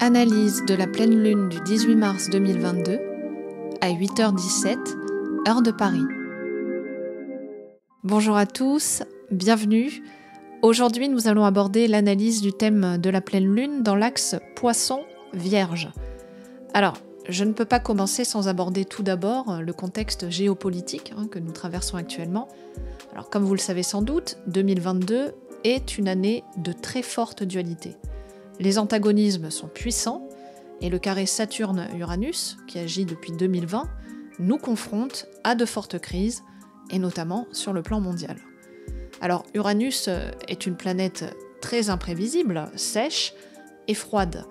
Analyse de la pleine lune du 18 mars 2022 à 8h17, heure de Paris. Bonjour à tous, bienvenue. Aujourd'hui, nous allons aborder l'analyse du thème de la pleine lune dans l'axe Poisson-Vierge. Alors, je ne peux pas commencer sans aborder tout d'abord le contexte géopolitique que nous traversons actuellement. Alors, comme vous le savez sans doute, 2022 est une année de très forte dualité. Les antagonismes sont puissants et le carré Saturne-Uranus, qui agit depuis 2020, nous confronte à de fortes crises, et notamment sur le plan mondial. Alors, Uranus est une planète très imprévisible, sèche et froide.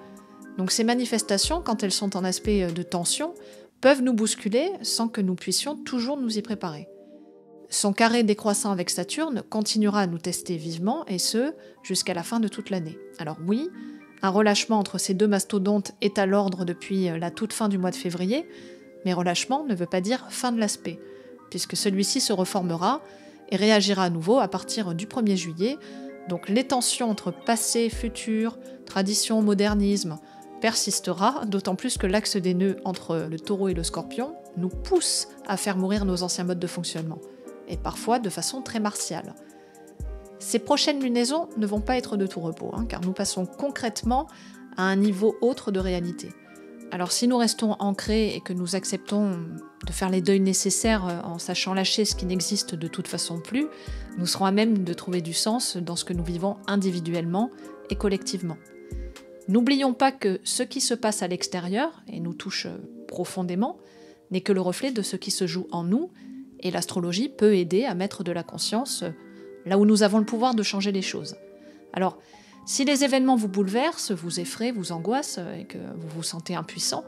Donc ces manifestations, quand elles sont en aspect de tension, peuvent nous bousculer sans que nous puissions toujours nous y préparer. Son carré décroissant avec Saturne continuera à nous tester vivement, et ce, jusqu'à la fin de toute l'année. Alors oui, un relâchement entre ces deux mastodontes est à l'ordre depuis la toute fin du mois de février, mais relâchement ne veut pas dire fin de l'aspect, puisque celui-ci se reformera et réagira à nouveau à partir du 1er juillet, donc les tensions entre passé, futur, tradition, modernisme persistera, d'autant plus que l'axe des nœuds entre le taureau et le scorpion nous pousse à faire mourir nos anciens modes de fonctionnement, et parfois de façon très martiale. Ces prochaines lunaisons ne vont pas être de tout repos, car nous passons concrètement à un niveau autre de réalité. Alors si nous restons ancrés et que nous acceptons de faire les deuils nécessaires en sachant lâcher ce qui n'existe de toute façon plus, nous serons à même de trouver du sens dans ce que nous vivons individuellement et collectivement. N'oublions pas que ce qui se passe à l'extérieur, et nous touche profondément, n'est que le reflet de ce qui se joue en nous, et l'astrologie peut aider à mettre de la conscience là où nous avons le pouvoir de changer les choses. Alors, si les événements vous bouleversent, vous effraient, vous angoissent et que vous vous sentez impuissant,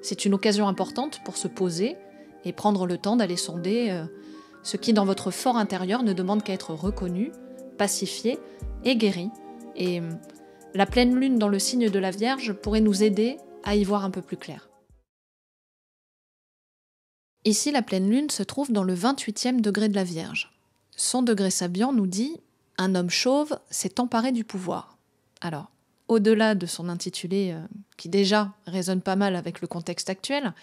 c'est une occasion importante pour se poser et prendre le temps d'aller sonder ce qui, dans votre fort intérieur, ne demande qu'à être reconnu, pacifié et guéri. Et la pleine lune dans le signe de la Vierge pourrait nous aider à y voir un peu plus clair. Ici, la pleine lune se trouve dans le 28e degré de la Vierge. Son degré sabiant nous dit « Un homme chauve s'est emparé du pouvoir ». Alors, au-delà de son intitulé, qui déjà résonne pas mal avec le contexte actuel,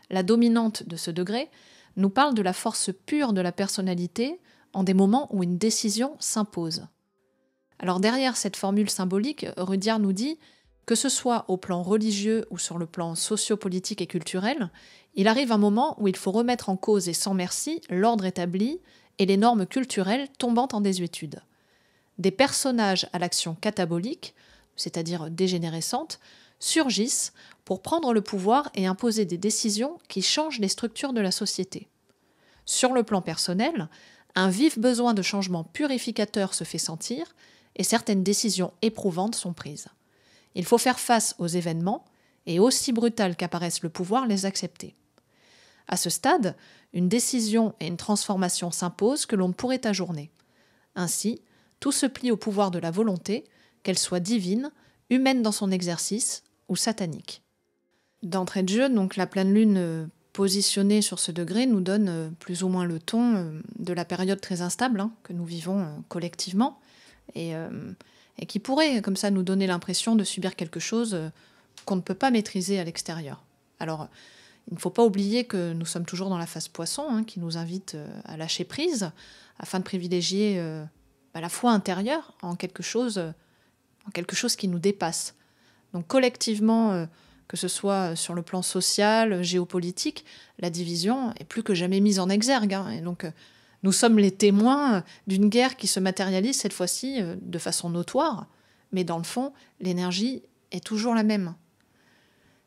la dominante de ce degré nous parle de la force pure de la personnalité en des moments où une décision s'impose. Alors derrière cette formule symbolique, Rudyard nous dit que ce soit au plan religieux ou sur le plan socio-politique et culturel, il arrive un moment où il faut remettre en cause et sans merci l'ordre établi et les normes culturelles tombant en désuétude. Des personnages à l'action catabolique, c'est-à-dire dégénérescente, surgissent pour prendre le pouvoir et imposer des décisions qui changent les structures de la société. Sur le plan personnel, un vif besoin de changement purificateur se fait sentir et certaines décisions éprouvantes sont prises. Il faut faire face aux événements et, aussi brutal qu'apparaisse le pouvoir, les accepter. À ce stade, une décision et une transformation s'imposent que l'on ne pourrait ajourner. Ainsi, tout se plie au pouvoir de la volonté, qu'elle soit divine, humaine dans son exercice ou satanique. D'entrée de jeu, donc, la pleine lune positionnée sur ce degré nous donne plus ou moins le ton de la période très instable que nous vivons collectivement et qui pourrait comme ça nous donner l'impression de subir quelque chose qu'on ne peut pas maîtriser à l'extérieur. Alors, il ne faut pas oublier que nous sommes toujours dans la phase poisson qui nous invite à lâcher prise afin de privilégier la foi intérieure en quelque chose qui nous dépasse. Donc collectivement, que ce soit sur le plan social, géopolitique, la division est plus que jamais mise en exergue. Et donc nous sommes les témoins d'une guerre qui se matérialise cette fois-ci de façon notoire, mais dans le fond, l'énergie est toujours la même.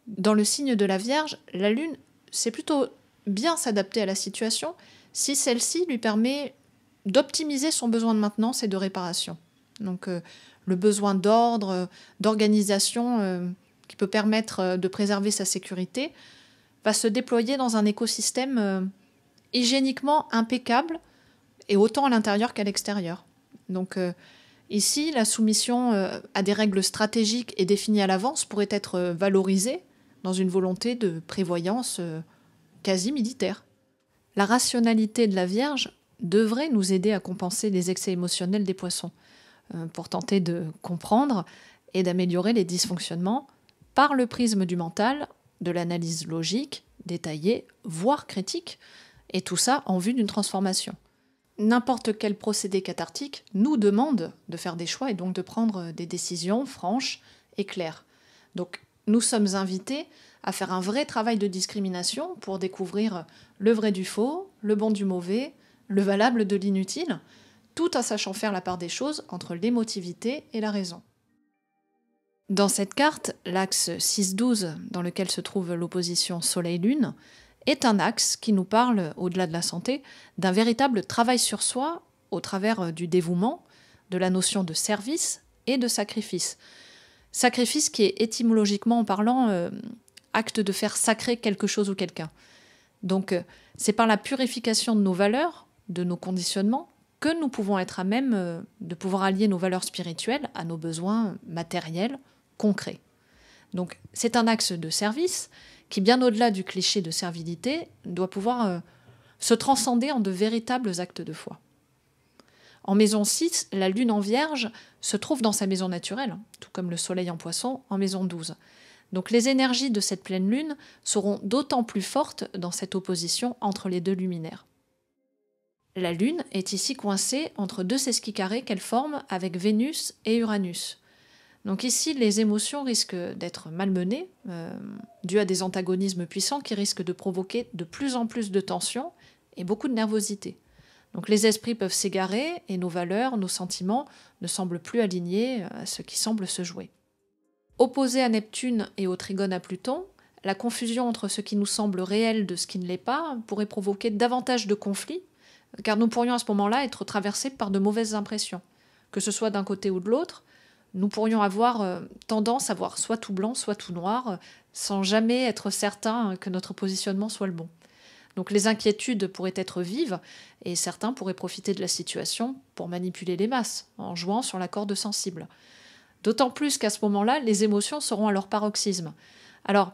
Dans le signe de la Vierge, la Lune sait plutôt bien s'adapter à la situation si celle-ci lui permet d'optimiser son besoin de maintenance et de réparation. Donc le besoin d'ordre, d'organisation qui peut permettre de préserver sa sécurité va se déployer dans un écosystème hygiéniquement impeccable et autant à l'intérieur qu'à l'extérieur. Donc ici, la soumission à des règles stratégiques et définies à l'avance pourrait être valorisée dans une volonté de prévoyance quasi militaire. La rationalité de la Vierge devrait nous aider à compenser les excès émotionnels des poissons, pour tenter de comprendre et d'améliorer les dysfonctionnements par le prisme du mental, de l'analyse logique, détaillée, voire critique, et tout ça en vue d'une transformation. N'importe quel procédé cathartique nous demande de faire des choix et donc de prendre des décisions franches et claires. Donc nous sommes invités à faire un vrai travail de discrimination pour découvrir le vrai du faux, le bon du mauvais, le valable de l'inutile, tout en sachant faire la part des choses entre l'émotivité et la raison. Dans cette carte, l'axe 6-12, dans lequel se trouve l'opposition Soleil-Lune, est un axe qui nous parle, au-delà de la santé, d'un véritable travail sur soi au travers du dévouement, de la notion de service et de sacrifice. Sacrifice qui est étymologiquement parlant acte de faire sacrer quelque chose ou quelqu'un. Donc c'est par la purification de nos valeurs, de nos conditionnements, que nous pouvons être à même de pouvoir allier nos valeurs spirituelles à nos besoins matériels, concrets. Donc c'est un axe de service qui, bien au-delà du cliché de servilité, doit pouvoir se transcender en de véritables actes de foi. En maison 6, la lune en vierge se trouve dans sa maison naturelle, tout comme le soleil en poisson en maison 12. Donc les énergies de cette pleine lune seront d'autant plus fortes dans cette opposition entre les deux luminaires. La lune est ici coincée entre deux sesquis carrés qu'elle forme avec Vénus et Uranus. Donc ici, les émotions risquent d'être malmenées, dues à des antagonismes puissants qui risquent de provoquer de plus en plus de tensions et beaucoup de nervosité. Donc les esprits peuvent s'égarer et nos valeurs, nos sentiments ne semblent plus alignés à ce qui semble se jouer. Opposé à Neptune et au trigone à Pluton, la confusion entre ce qui nous semble réel de ce qui ne l'est pas pourrait provoquer davantage de conflits, car nous pourrions à ce moment-là être traversés par de mauvaises impressions. Que ce soit d'un côté ou de l'autre, nous pourrions avoir tendance à voir soit tout blanc, soit tout noir, sans jamais être certains que notre positionnement soit le bon. Donc les inquiétudes pourraient être vives, et certains pourraient profiter de la situation pour manipuler les masses, en jouant sur la corde sensible. D'autant plus qu'à ce moment-là, les émotions seront à leur paroxysme. Alors,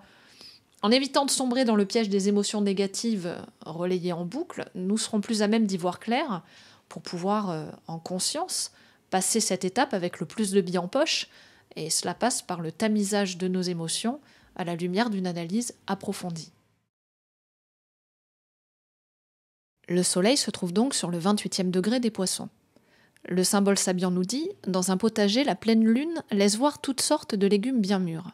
en évitant de sombrer dans le piège des émotions négatives relayées en boucle, nous serons plus à même d'y voir clair pour pouvoir, en conscience, passer cette étape avec le plus de billes en poche, et cela passe par le tamisage de nos émotions à la lumière d'une analyse approfondie. Le soleil se trouve donc sur le 28e degré des Poissons. Le symbole sabian nous dit « Dans un potager, la pleine lune laisse voir toutes sortes de légumes bien mûrs ».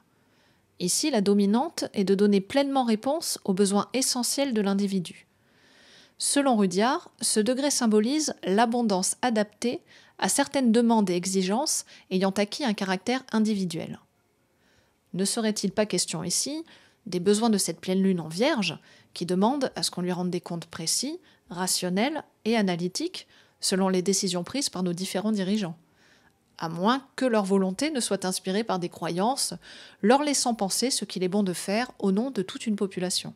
Ici, la dominante est de donner pleinement réponse aux besoins essentiels de l'individu. Selon Rudyard, ce degré symbolise l'abondance adaptée à certaines demandes et exigences ayant acquis un caractère individuel. Ne serait-il pas question ici des besoins de cette pleine lune en Vierge qui demande à ce qu'on lui rende des comptes précis, rationnels et analytiques selon les décisions prises par nos différents dirigeants, à moins que leur volonté ne soit inspirée par des croyances, leur laissant penser ce qu'il est bon de faire au nom de toute une population.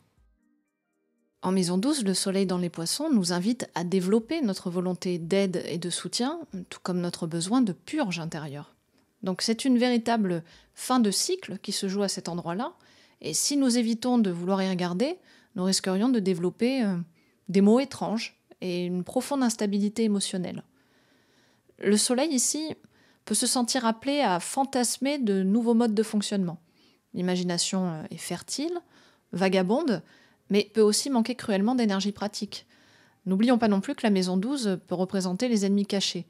En maison 12, le soleil dans les Poissons nous invite à développer notre volonté d'aide et de soutien, tout comme notre besoin de purge intérieure. Donc c'est une véritable fin de cycle qui se joue à cet endroit-là, et si nous évitons de vouloir y regarder, nous risquerions de développer des maux étranges et une profonde instabilité émotionnelle. Le soleil ici peut se sentir appelé à fantasmer de nouveaux modes de fonctionnement. L'imagination est fertile, vagabonde, mais peut aussi manquer cruellement d'énergie pratique. N'oublions pas non plus que la maison 12 peut représenter les ennemis cachés.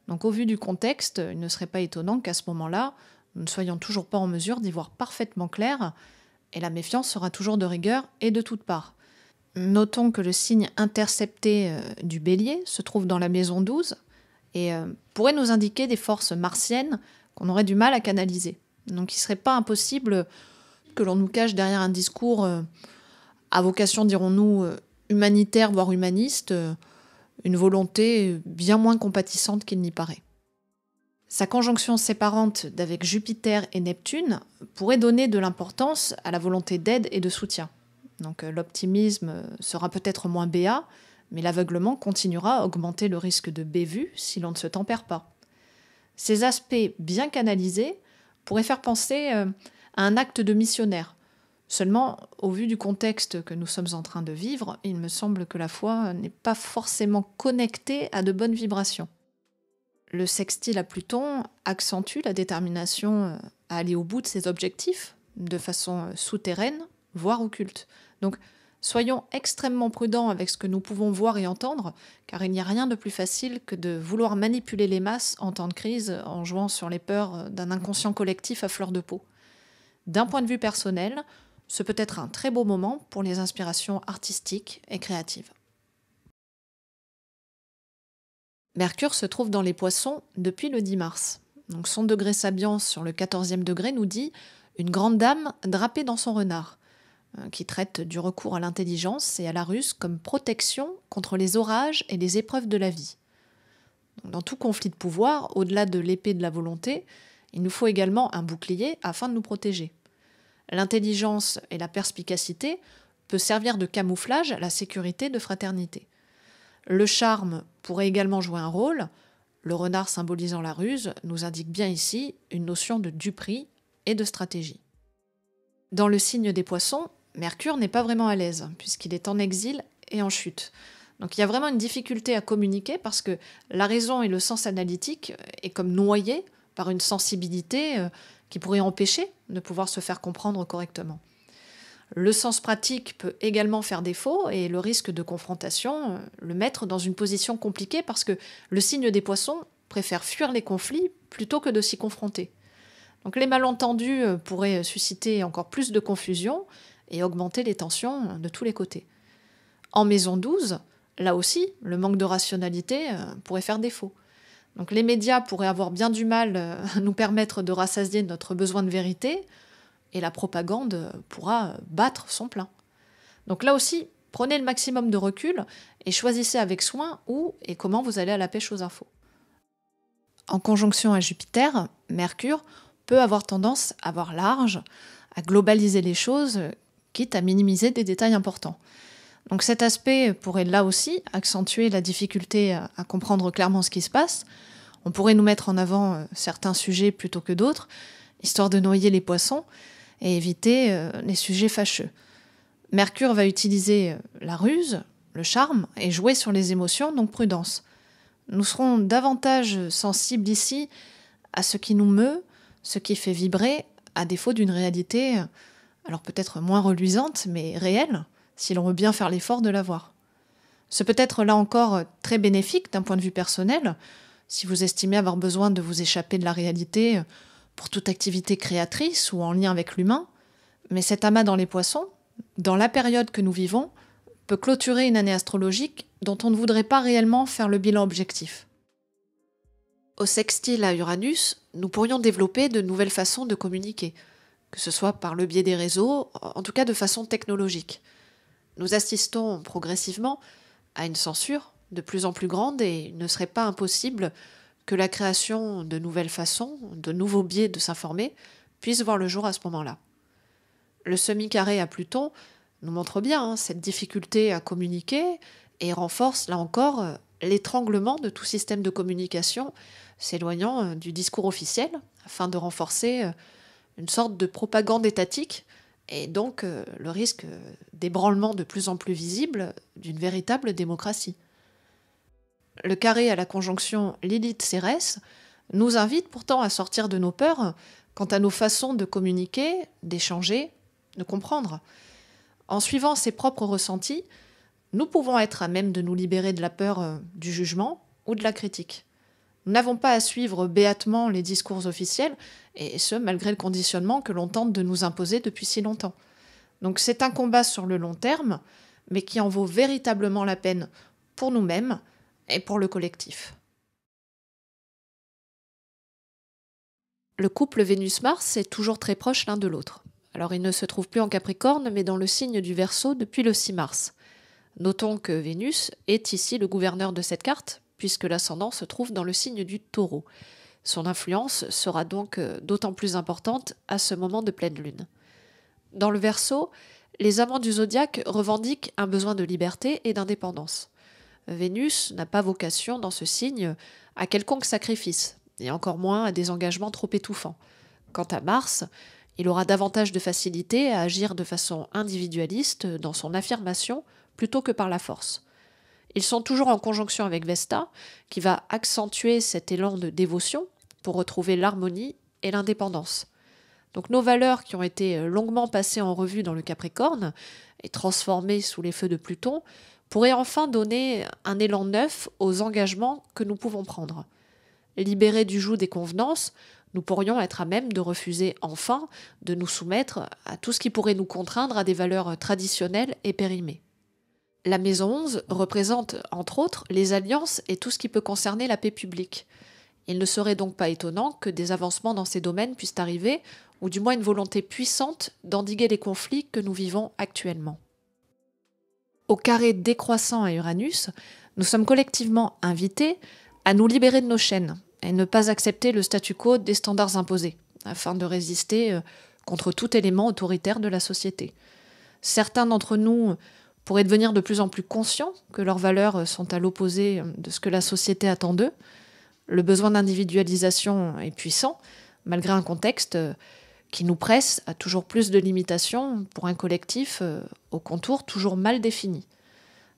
Donc au vu du contexte, il ne serait pas étonnant qu'à ce moment-là, nous ne soyons toujours pas en mesure d'y voir parfaitement clair, et la méfiance sera toujours de rigueur et de toutes parts. Notons que le signe intercepté du Bélier se trouve dans la maison 12 et pourrait nous indiquer des forces martiennes qu'on aurait du mal à canaliser. Donc il ne serait pas impossible que l'on nous cache derrière un discours à vocation, dirons-nous, humanitaire, voire humaniste, une volonté bien moins compatissante qu'il n'y paraît. Sa conjonction séparante d'avec Jupiter et Neptune pourrait donner de l'importance à la volonté d'aide et de soutien. Donc l'optimisme sera peut-être moins béat, mais l'aveuglement continuera à augmenter le risque de bévue si l'on ne se tempère pas. Ces aspects bien canalisés pourraient faire penser à un acte de missionnaire. Seulement, au vu du contexte que nous sommes en train de vivre, il me semble que la foi n'est pas forcément connectée à de bonnes vibrations. Le sextile à Pluton accentue la détermination à aller au bout de ses objectifs, de façon souterraine, voire occulte. Donc, soyons extrêmement prudents avec ce que nous pouvons voir et entendre, car il n'y a rien de plus facile que de vouloir manipuler les masses en temps de crise en jouant sur les peurs d'un inconscient collectif à fleur de peau. D'un point de vue personnel, ce peut être un très beau moment pour les inspirations artistiques et créatives. Mercure se trouve dans les Poissons depuis le 10 mars. Donc son degré sabience sur le 14e degré nous dit une grande dame drapée dans son renard, qui traite du recours à l'intelligence et à la ruse comme protection contre les orages et les épreuves de la vie. Dans tout conflit de pouvoir, au-delà de l'épée de la volonté, il nous faut également un bouclier afin de nous protéger. L'intelligence et la perspicacité peuvent servir de camouflage à la sécurité de fraternité. Le charme pourrait également jouer un rôle. Le renard symbolisant la ruse nous indique bien ici une notion de duperie et de stratégie. Dans le signe des Poissons, Mercure n'est pas vraiment à l'aise, puisqu'il est en exil et en chute. Donc il y a vraiment une difficulté à communiquer parce que la raison et le sens analytique est comme noyé par une sensibilité qui pourrait empêcher de pouvoir se faire comprendre correctement. Le sens pratique peut également faire défaut et le risque de confrontation le mettre dans une position compliquée parce que le signe des Poissons préfère fuir les conflits plutôt que de s'y confronter. Donc les malentendus pourraient susciter encore plus de confusion et augmenter les tensions de tous les côtés. En maison 12, là aussi, le manque de rationalité pourrait faire défaut. Donc les médias pourraient avoir bien du mal à nous permettre de rassasier notre besoin de vérité, et la propagande pourra battre son plein. Donc là aussi, prenez le maximum de recul et choisissez avec soin où et comment vous allez à la pêche aux infos. En conjonction à Jupiter, Mercure peut avoir tendance à voir large, à globaliser les choses, quitte à minimiser des détails importants. Donc cet aspect pourrait là aussi accentuer la difficulté à comprendre clairement ce qui se passe. On pourrait nous mettre en avant certains sujets plutôt que d'autres, histoire de noyer les poissons et éviter les sujets fâcheux. Mercure va utiliser la ruse, le charme, et jouer sur les émotions, donc prudence. Nous serons davantage sensibles ici à ce qui nous meut, ce qui fait vibrer, à défaut d'une réalité, alors peut-être moins reluisante, mais réelle, si l'on veut bien faire l'effort de la voir. Ce peut être là encore très bénéfique d'un point de vue personnel, si vous estimez avoir besoin de vous échapper de la réalité pour toute activité créatrice ou en lien avec l'humain, mais cet amas dans les Poissons, dans la période que nous vivons, peut clôturer une année astrologique dont on ne voudrait pas réellement faire le bilan objectif. Au sextile à Uranus, nous pourrions développer de nouvelles façons de communiquer, que ce soit par le biais des réseaux, en tout cas de façon technologique. Nous assistons progressivement à une censure de plus en plus grande et il ne serait pas impossible que la création de nouvelles façons, de nouveaux biais de s'informer, puisse voir le jour à ce moment-là. Le semi-carré à Pluton nous montre bien cette difficulté à communiquer et renforce, là encore, l'étranglement de tout système de communication s'éloignant du discours officiel afin de renforcer une sorte de propagande étatique et donc le risque d'ébranlement de plus en plus visible d'une véritable démocratie. Le carré à la conjonction Lilith-Cérès nous invite pourtant à sortir de nos peurs quant à nos façons de communiquer, d'échanger, de comprendre. En suivant ses propres ressentis, nous pouvons être à même de nous libérer de la peur du jugement ou de la critique. Nous n'avons pas à suivre béatement les discours officiels, et ce, malgré le conditionnement que l'on tente de nous imposer depuis si longtemps. Donc c'est un combat sur le long terme, mais qui en vaut véritablement la peine pour nous-mêmes et pour le collectif. Le couple Vénus-Mars est toujours très proche l'un de l'autre. Alors il ne se trouve plus en Capricorne, mais dans le signe du Verseau depuis le 6 mars. Notons que Vénus est ici le gouverneur de cette carte, puisque l'ascendant se trouve dans le signe du Taureau. Son influence sera donc d'autant plus importante à ce moment de pleine lune. Dans le Verseau, les amants du zodiaque revendiquent un besoin de liberté et d'indépendance. Vénus n'a pas vocation dans ce signe à quelconque sacrifice, et encore moins à des engagements trop étouffants. Quant à Mars, il aura davantage de facilité à agir de façon individualiste dans son affirmation plutôt que par la force. Ils sont toujours en conjonction avec Vesta, qui va accentuer cet élan de dévotion pour retrouver l'harmonie et l'indépendance. Donc nos valeurs qui ont été longuement passées en revue dans le Capricorne et transformées sous les feux de Pluton pourraient enfin donner un élan neuf aux engagements que nous pouvons prendre. Libérés du joug des convenances, nous pourrions être à même de refuser enfin de nous soumettre à tout ce qui pourrait nous contraindre à des valeurs traditionnelles et périmées. La maison 11 représente, entre autres, les alliances et tout ce qui peut concerner la paix publique. Il ne serait donc pas étonnant que des avancements dans ces domaines puissent arriver, ou du moins une volonté puissante d'endiguer les conflits que nous vivons actuellement. Au carré décroissant à Uranus, nous sommes collectivement invités à nous libérer de nos chaînes et ne pas accepter le statu quo des standards imposés, afin de résister contre tout élément autoritaire de la société. Certains d'entre nous pourraient devenir de plus en plus conscients que leurs valeurs sont à l'opposé de ce que la société attend d'eux. Le besoin d'individualisation est puissant, malgré un contexte qui nous presse à toujours plus de limitations pour un collectif aux contours toujours mal définis.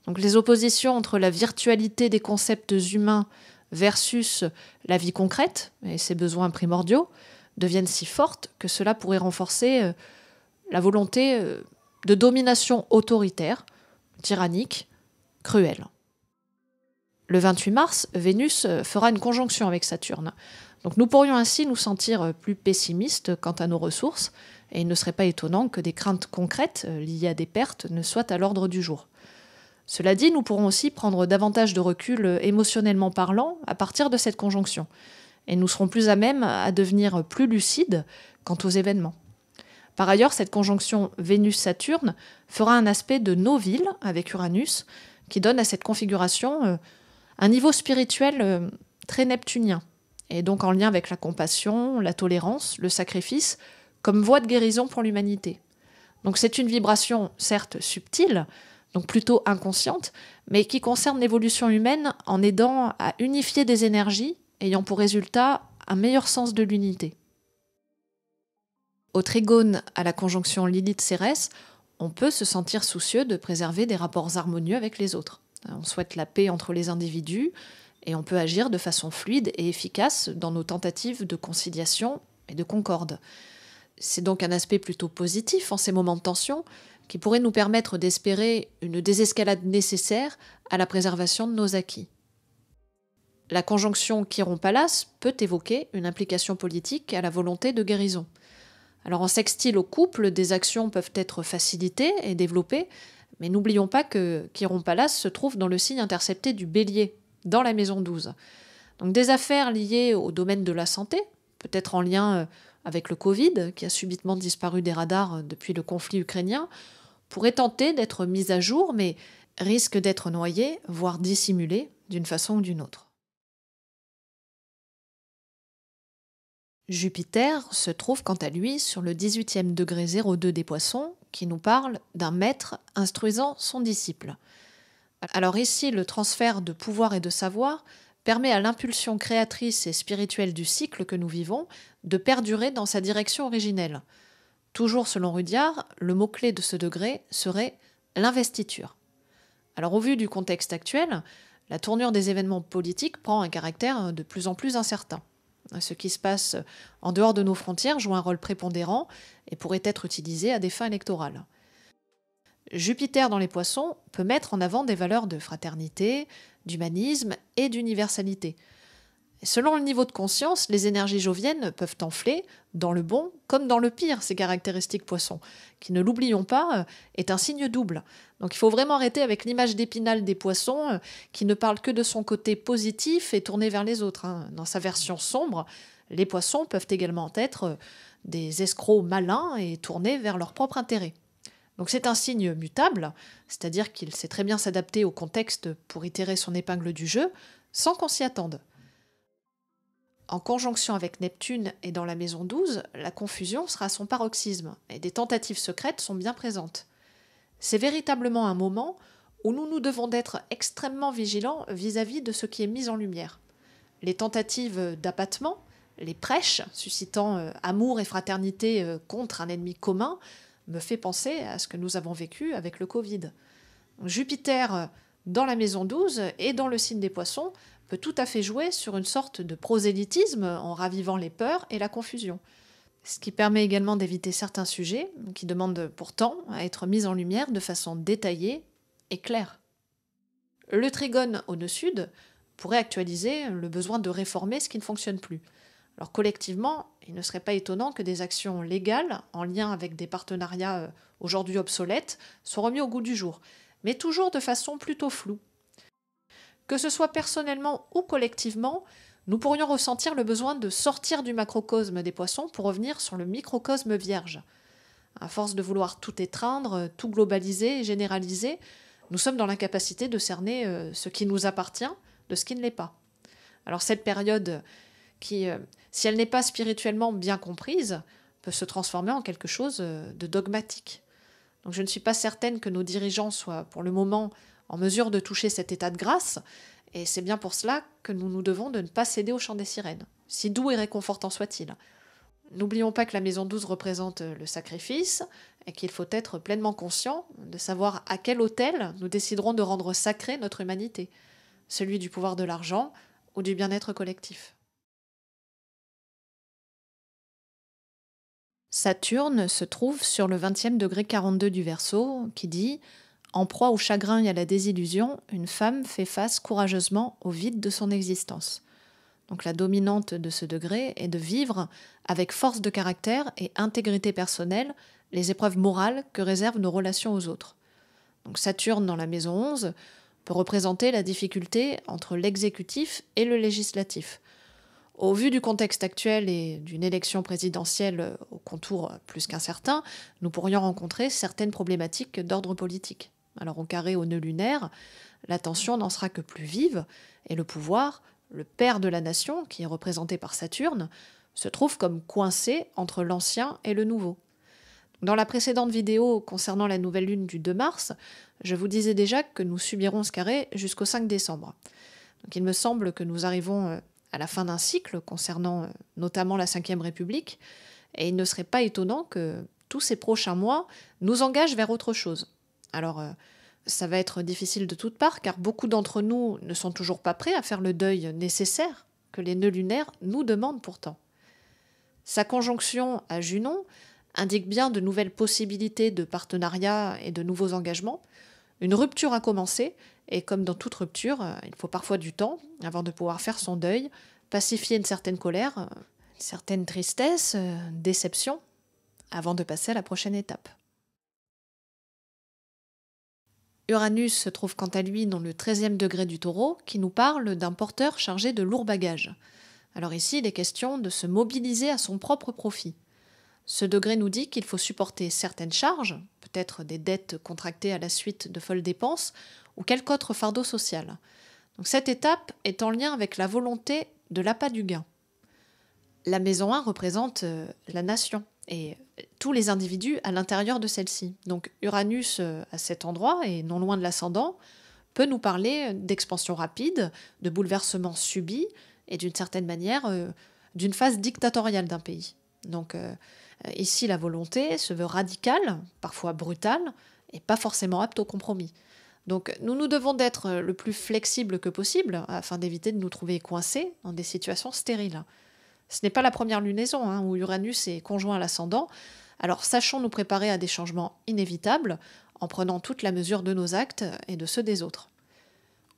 Donc les oppositions entre la virtualité des concepts humains versus la vie concrète et ses besoins primordiaux deviennent si fortes que cela pourrait renforcer la volonté de domination autoritaire, tyrannique, cruelle. Le 28 mars, Vénus fera une conjonction avec Saturne. Donc nous pourrions ainsi nous sentir plus pessimistes quant à nos ressources, et il ne serait pas étonnant que des craintes concrètes liées à des pertes ne soient à l'ordre du jour. Cela dit, nous pourrons aussi prendre davantage de recul émotionnellement parlant à partir de cette conjonction, et nous serons plus à même à devenir plus lucides quant aux événements. Par ailleurs, cette conjonction Vénus-Saturne fera un aspect de noville avec Uranus, qui donne à cette configuration un niveau spirituel très neptunien, et donc en lien avec la compassion, la tolérance, le sacrifice, comme voie de guérison pour l'humanité. Donc c'est une vibration certes subtile, donc plutôt inconsciente, mais qui concerne l'évolution humaine en aidant à unifier des énergies, ayant pour résultat un meilleur sens de l'unité. Au trigone à la conjonction Lilith-Cérès, on peut se sentir soucieux de préserver des rapports harmonieux avec les autres. On souhaite la paix entre les individus et on peut agir de façon fluide et efficace dans nos tentatives de conciliation et de concorde. C'est donc un aspect plutôt positif en ces moments de tension qui pourrait nous permettre d'espérer une désescalade nécessaire à la préservation de nos acquis. La conjonction Chiron-Pallas peut évoquer une implication politique à la volonté de guérison. Alors en sextile au couple, des actions peuvent être facilitées et développées, mais n'oublions pas que Chiron-Pallas se trouve dans le signe intercepté du Bélier, dans la maison 12. Donc des affaires liées au domaine de la santé, peut-être en lien avec le Covid, qui a subitement disparu des radars depuis le conflit ukrainien, pourraient tenter d'être mises à jour, mais risquent d'être noyées, voire dissimulées d'une façon ou d'une autre. Jupiter se trouve quant à lui sur le 18e degré 02 des Poissons, qui nous parle d'un maître instruisant son disciple. Alors ici, le transfert de pouvoir et de savoir permet à l'impulsion créatrice et spirituelle du cycle que nous vivons de perdurer dans sa direction originelle. Toujours selon Rudyard, le mot-clé de ce degré serait l'investiture. Alors au vu du contexte actuel, la tournure des événements politiques prend un caractère de plus en plus incertain. Ce qui se passe en dehors de nos frontières joue un rôle prépondérant et pourrait être utilisé à des fins électorales. Jupiter dans les Poissons peut mettre en avant des valeurs de fraternité, d'humanisme et d'universalité. Selon le niveau de conscience, les énergies joviennes peuvent enfler, dans le bon comme dans le pire, ces caractéristiques Poissons, qui, ne l'oublions pas, est un signe double. Donc il faut vraiment arrêter avec l'image d'Épinal des Poissons, qui ne parle que de son côté positif et tourné vers les autres. Dans sa version sombre, les Poissons peuvent également être des escrocs malins et tournés vers leur propre intérêt. Donc c'est un signe mutable, c'est-à-dire qu'il sait très bien s'adapter au contexte pour y tirer son épingle du jeu, sans qu'on s'y attende. En conjonction avec Neptune et dans la maison 12, la confusion sera à son paroxysme, et des tentatives secrètes sont bien présentes. C'est véritablement un moment où nous devons d'être extrêmement vigilants vis-à-vis de ce qui est mis en lumière. Les tentatives d'appâtement, les prêches suscitant amour et fraternité contre un ennemi commun, me fait penser à ce que nous avons vécu avec le Covid. Jupiter dans la maison 12 et dans le signe des Poissons peut tout à fait jouer sur une sorte de prosélytisme en ravivant les peurs et la confusion. ce qui permet également d'éviter certains sujets qui demandent pourtant à être mis en lumière de façon détaillée et claire. Le trigone au nœud sud pourrait actualiser le besoin de réformer ce qui ne fonctionne plus. Alors collectivement, il ne serait pas étonnant que des actions légales en lien avec des partenariats aujourd'hui obsolètes soient remis au goût du jour, mais toujours de façon plutôt floue. Que ce soit personnellement ou collectivement, nous pourrions ressentir le besoin de sortir du macrocosme des poissons pour revenir sur le microcosme vierge. À force de vouloir tout étreindre, tout globaliser et généraliser, nous sommes dans l'incapacité de cerner ce qui nous appartient de ce qui ne l'est pas. Alors cette période qui, si elle n'est pas spirituellement bien comprise, peut se transformer en quelque chose de dogmatique. Donc je ne suis pas certaine que nos dirigeants soient pour le moment en mesure de toucher cet état de grâce, et c'est bien pour cela que nous nous devons de ne pas céder au chant des sirènes, si doux et réconfortant soit-il. N'oublions pas que la maison 12 représente le sacrifice, et qu'il faut être pleinement conscient de savoir à quel autel nous déciderons de rendre sacré notre humanité, celui du pouvoir de l'argent ou du bien-être collectif. Saturne se trouve sur le 20e degré 42 du Verseau, qui dit « En proie au chagrin et à la désillusion, une femme fait face courageusement au vide de son existence. » Donc la dominante de ce degré est de vivre avec force de caractère et intégrité personnelle les épreuves morales que réservent nos relations aux autres. Donc Saturne dans la maison 11 peut représenter la difficulté entre l'exécutif et le législatif. Au vu du contexte actuel et d'une élection présidentielle au contour plus qu'incertain, nous pourrions rencontrer certaines problématiques d'ordre politique. Alors au carré au nœud lunaire, la tension n'en sera que plus vive et le pouvoir, le père de la nation, qui est représenté par Saturne, se trouve comme coincé entre l'ancien et le nouveau. Dans la précédente vidéo concernant la nouvelle lune du 2 mars, je vous disais déjà que nous subirons ce carré jusqu'au 5 décembre. Donc il me semble que nous arrivons à la fin d'un cycle concernant notamment la Ve République, et il ne serait pas étonnant que tous ces prochains mois nous engagent vers autre chose. Alors, ça va être difficile de toutes parts, car beaucoup d'entre nous ne sont toujours pas prêts à faire le deuil nécessaire que les nœuds lunaires nous demandent pourtant. Sa conjonction à Junon indique bien de nouvelles possibilités de partenariat et de nouveaux engagements. Une rupture a commencé, et comme dans toute rupture, il faut parfois du temps avant de pouvoir faire son deuil, pacifier une certaine colère, une certaine tristesse, déception, avant de passer à la prochaine étape. Uranus se trouve quant à lui dans le 13e degré du Taureau, qui nous parle d'un porteur chargé de lourds bagages. Alors ici, il est question de se mobiliser à son propre profit. Ce degré nous dit qu'il faut supporter certaines charges, peut-être des dettes contractées à la suite de folles dépenses, ou quelque autre fardeau social. Donc cette étape est en lien avec la volonté de l'appât du gain. La maison 1 représente la nation et tous les individus à l'intérieur de celle-ci. Donc Uranus, à cet endroit, et non loin de l'ascendant, peut nous parler d'expansion rapide, de bouleversements subis, et d'une certaine manière, d'une phase dictatoriale d'un pays. Donc ici, la volonté se veut radicale, parfois brutale, et pas forcément apte au compromis. Donc nous nous devons d'être le plus flexible que possible afin d'éviter de nous trouver coincés dans des situations stériles. Ce n'est pas la première lunaison où Uranus est conjoint à l'ascendant, alors sachons nous préparer à des changements inévitables en prenant toute la mesure de nos actes et de ceux des autres.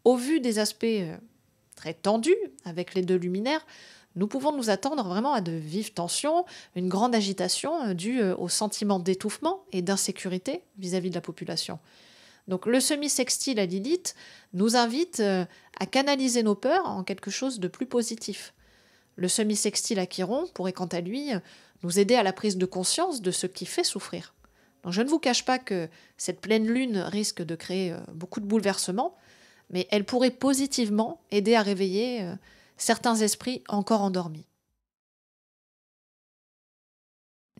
Au vu des aspects très tendus avec les deux luminaires, nous pouvons nous attendre vraiment à de vives tensions, une grande agitation due au sentiment d'étouffement et d'insécurité vis-à-vis de la population. Donc le semi-sextile à Lilith nous invite à canaliser nos peurs en quelque chose de plus positif. Le semi-sextile à Chiron pourrait quant à lui nous aider à la prise de conscience de ce qui fait souffrir. Donc je ne vous cache pas que cette pleine lune risque de créer beaucoup de bouleversements, mais elle pourrait positivement aider à réveiller certains esprits encore endormis.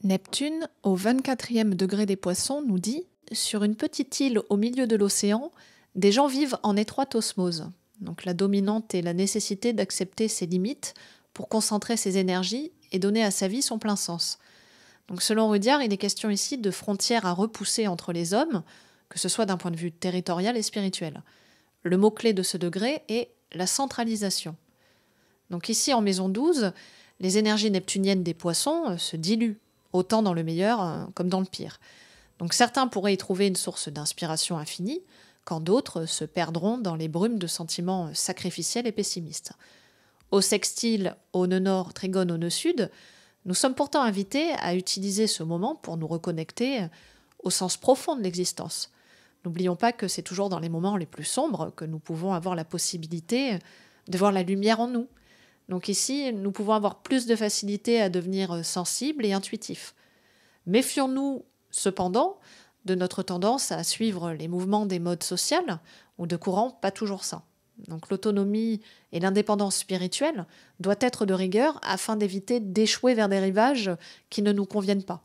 Neptune, au 24e degré des Poissons, nous dit « Sur une petite île au milieu de l'océan, des gens vivent en étroite osmose. » Donc la dominante est la nécessité d'accepter ses limites pour concentrer ses énergies et donner à sa vie son plein sens. Donc selon Rudyard, il est question ici de frontières à repousser entre les hommes, que ce soit d'un point de vue territorial et spirituel. Le mot-clé de ce degré est la centralisation. Donc ici, en maison 12, les énergies neptuniennes des poissons se diluent, autant dans le meilleur comme dans le pire. Donc certains pourraient y trouver une source d'inspiration infinie, quand d'autres se perdront dans les brumes de sentiments sacrificiels et pessimistes. Au sextile, au nœud nord, trigone au nœud sud, nous sommes pourtant invités à utiliser ce moment pour nous reconnecter au sens profond de l'existence. N'oublions pas que c'est toujours dans les moments les plus sombres que nous pouvons avoir la possibilité de voir la lumière en nous. Donc ici, nous pouvons avoir plus de facilité à devenir sensibles et intuitifs. Méfions-nous cependant de notre tendance à suivre les mouvements des modes sociaux ou de courants pas toujours sains. Donc l'autonomie et l'indépendance spirituelle doivent être de rigueur afin d'éviter d'échouer vers des rivages qui ne nous conviennent pas.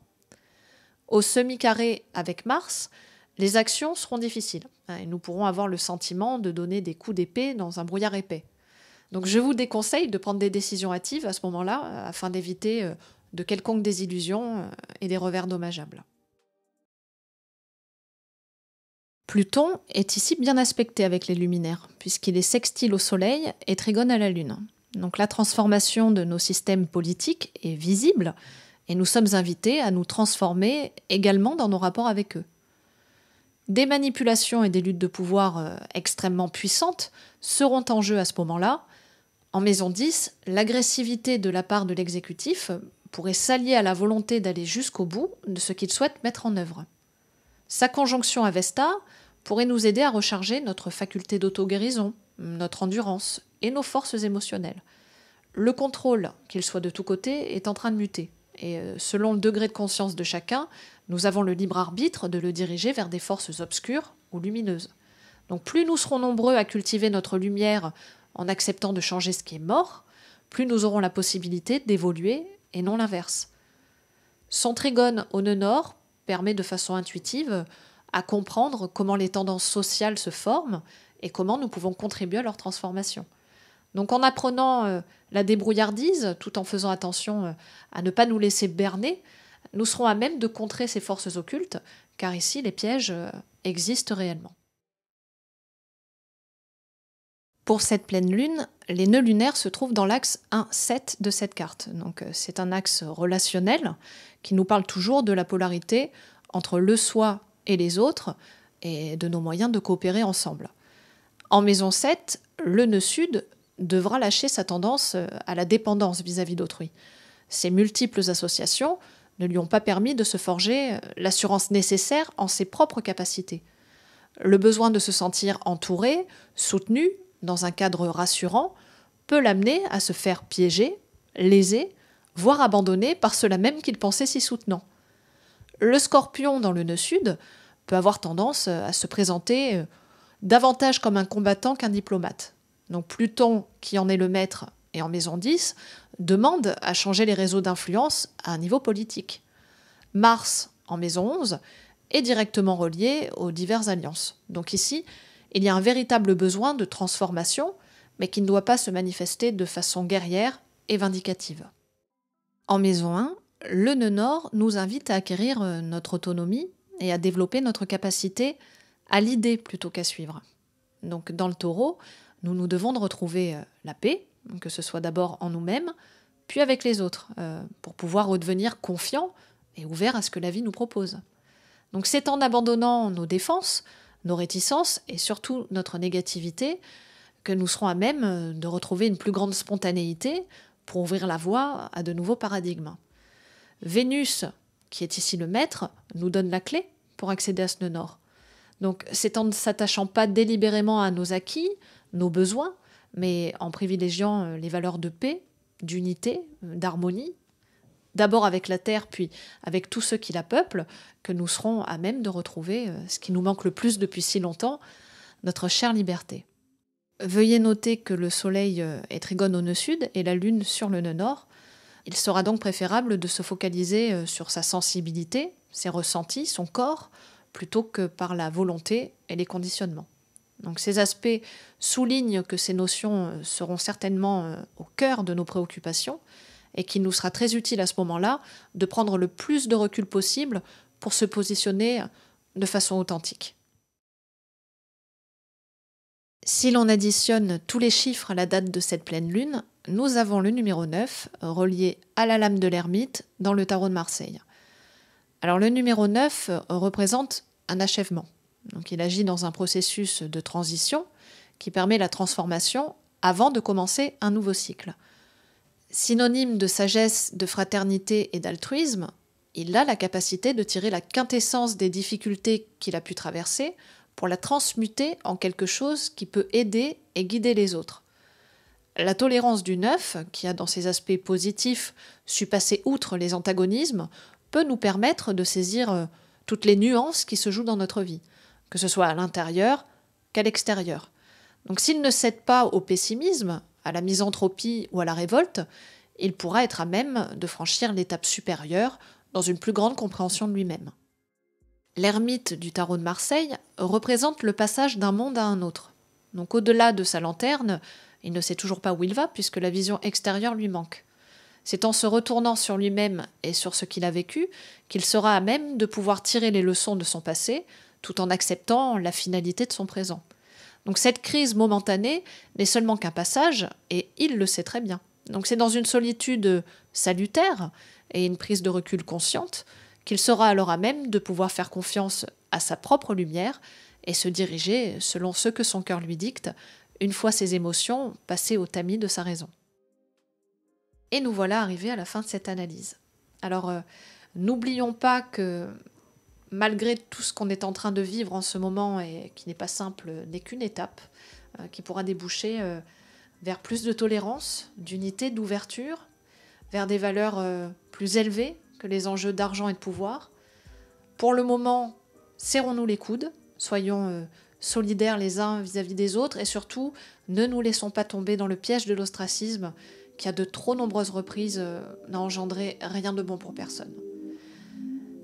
Au semi-carré avec Mars, les actions seront difficiles et nous pourrons avoir le sentiment de donner des coups d'épée dans un brouillard épais. Donc je vous déconseille de prendre des décisions hâtives à ce moment-là afin d'éviter de quelconques désillusions et des revers dommageables. Pluton est ici bien aspecté avec les luminaires, puisqu'il est sextile au Soleil et trigone à la Lune. Donc la transformation de nos systèmes politiques est visible, et nous sommes invités à nous transformer également dans nos rapports avec eux. Des manipulations et des luttes de pouvoir extrêmement puissantes seront en jeu à ce moment-là. En maison 10, l'agressivité de la part de l'exécutif pourrait s'allier à la volonté d'aller jusqu'au bout de ce qu'il souhaite mettre en œuvre. Sa conjonction à Vesta pourrait nous aider à recharger notre faculté d'auto-guérison, notre endurance et nos forces émotionnelles. Le contrôle, qu'il soit de tous côtés, est en train de muter. Et selon le degré de conscience de chacun, nous avons le libre arbitre de le diriger vers des forces obscures ou lumineuses. Donc plus nous serons nombreux à cultiver notre lumière en acceptant de changer ce qui est mort, plus nous aurons la possibilité d'évoluer et non l'inverse. Son trigone au nœud nord permet de façon intuitive à comprendre comment les tendances sociales se forment et comment nous pouvons contribuer à leur transformation. Donc en apprenant la débrouillardise, tout en faisant attention à ne pas nous laisser berner, nous serons à même de contrer ces forces occultes, car ici les pièges existent réellement. Pour cette pleine lune, les nœuds lunaires se trouvent dans l'axe 1-7 de cette carte. Donc c'est un axe relationnel qui nous parle toujours de la polarité entre le soi et les autres et de nos moyens de coopérer ensemble. En maison 7, le nœud sud devra lâcher sa tendance à la dépendance vis-à-vis d'autrui. Ces multiples associations ne lui ont pas permis de se forger l'assurance nécessaire en ses propres capacités. Le besoin de se sentir entouré, soutenu, dans un cadre rassurant, peut l'amener à se faire piéger, léser, voire abandonner par ceux-là même qu'il pensait si soutenants. Le scorpion dans le nœud sud peut avoir tendance à se présenter davantage comme un combattant qu'un diplomate. Donc Pluton, qui en est le maître et en maison 10, demande à changer les réseaux d'influence à un niveau politique. Mars, en maison 11, est directement relié aux diverses alliances. Donc ici, il y a un véritable besoin de transformation, mais qui ne doit pas se manifester de façon guerrière et vindicative. En maison 1, le nœud nord nous invite à acquérir notre autonomie et à développer notre capacité à l'idée plutôt qu'à suivre. Donc dans le taureau, nous devons de retrouver la paix, que ce soit d'abord en nous-mêmes, puis avec les autres, pour pouvoir redevenir confiants et ouverts à ce que la vie nous propose. Donc c'est en abandonnant nos défenses, nos réticences et surtout notre négativité que nous serons à même de retrouver une plus grande spontanéité pour ouvrir la voie à de nouveaux paradigmes. Vénus, qui est ici le maître, nous donne la clé pour accéder à ce nœud nord. Donc c'est en ne s'attachant pas délibérément à nos acquis, nos besoins, mais en privilégiant les valeurs de paix, d'unité, d'harmonie, d'abord avec la Terre, puis avec tous ceux qui la peuplent, que nous serons à même de retrouver ce qui nous manque le plus depuis si longtemps, notre chère liberté. Veuillez noter que le Soleil est trigone au nœud sud et la Lune sur le nœud nord. Il sera donc préférable de se focaliser sur sa sensibilité, ses ressentis, son corps, plutôt que par la volonté et les conditionnements. Donc ces aspects soulignent que ces notions seront certainement au cœur de nos préoccupations et qu'il nous sera très utile à ce moment-là de prendre le plus de recul possible pour se positionner de façon authentique. Si l'on additionne tous les chiffres à la date de cette pleine lune, nous avons le numéro 9, relié à la lame de l'ermite dans le tarot de Marseille. Alors le numéro 9 représente un achèvement. Donc il agit dans un processus de transition qui permet la transformation avant de commencer un nouveau cycle. Synonyme de sagesse, de fraternité et d'altruisme, il a la capacité de tirer la quintessence des difficultés qu'il a pu traverser pour la transmuter en quelque chose qui peut aider et guider les autres. La tolérance du 9, qui a dans ses aspects positifs su passer outre les antagonismes, peut nous permettre de saisir toutes les nuances qui se jouent dans notre vie, que ce soit à l'intérieur qu'à l'extérieur. Donc s'il ne cède pas au pessimisme, à la misanthropie ou à la révolte, il pourra être à même de franchir l'étape supérieure dans une plus grande compréhension de lui-même. L'ermite du tarot de Marseille représente le passage d'un monde à un autre. Donc au-delà de sa lanterne, il ne sait toujours pas où il va puisque la vision extérieure lui manque. C'est en se retournant sur lui-même et sur ce qu'il a vécu qu'il sera à même de pouvoir tirer les leçons de son passé tout en acceptant la finalité de son présent. Donc cette crise momentanée n'est seulement qu'un passage et il le sait très bien. Donc c'est dans une solitude salutaire et une prise de recul consciente qu'il sera alors à même de pouvoir faire confiance à sa propre lumière et se diriger selon ce que son cœur lui dicte, une fois ses émotions passées au tamis de sa raison. Et nous voilà arrivés à la fin de cette analyse. Alors, n'oublions pas que malgré tout ce qu'on est en train de vivre en ce moment et qui n'est pas simple, n'est qu'une étape qui pourra déboucher vers plus de tolérance, d'unité, d'ouverture, vers des valeurs plus élevées que les enjeux d'argent et de pouvoir. Pour le moment, serrons-nous les coudes, soyons solidaires les uns vis-à-vis des autres et surtout, ne nous laissons pas tomber dans le piège de l'ostracisme qui à de trop nombreuses reprises n'a engendré rien de bon pour personne.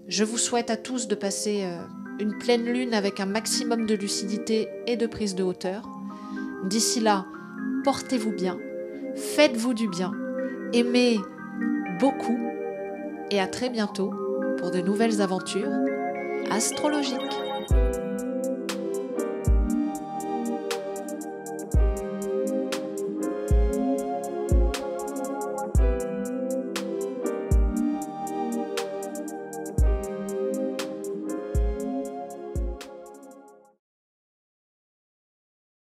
Je vous souhaite à tous de passer une pleine lune avec un maximum de lucidité et de prise de hauteur. D'ici là, portez-vous bien, faites-vous du bien, aimez beaucoup et à très bientôt pour de nouvelles aventures astrologiques.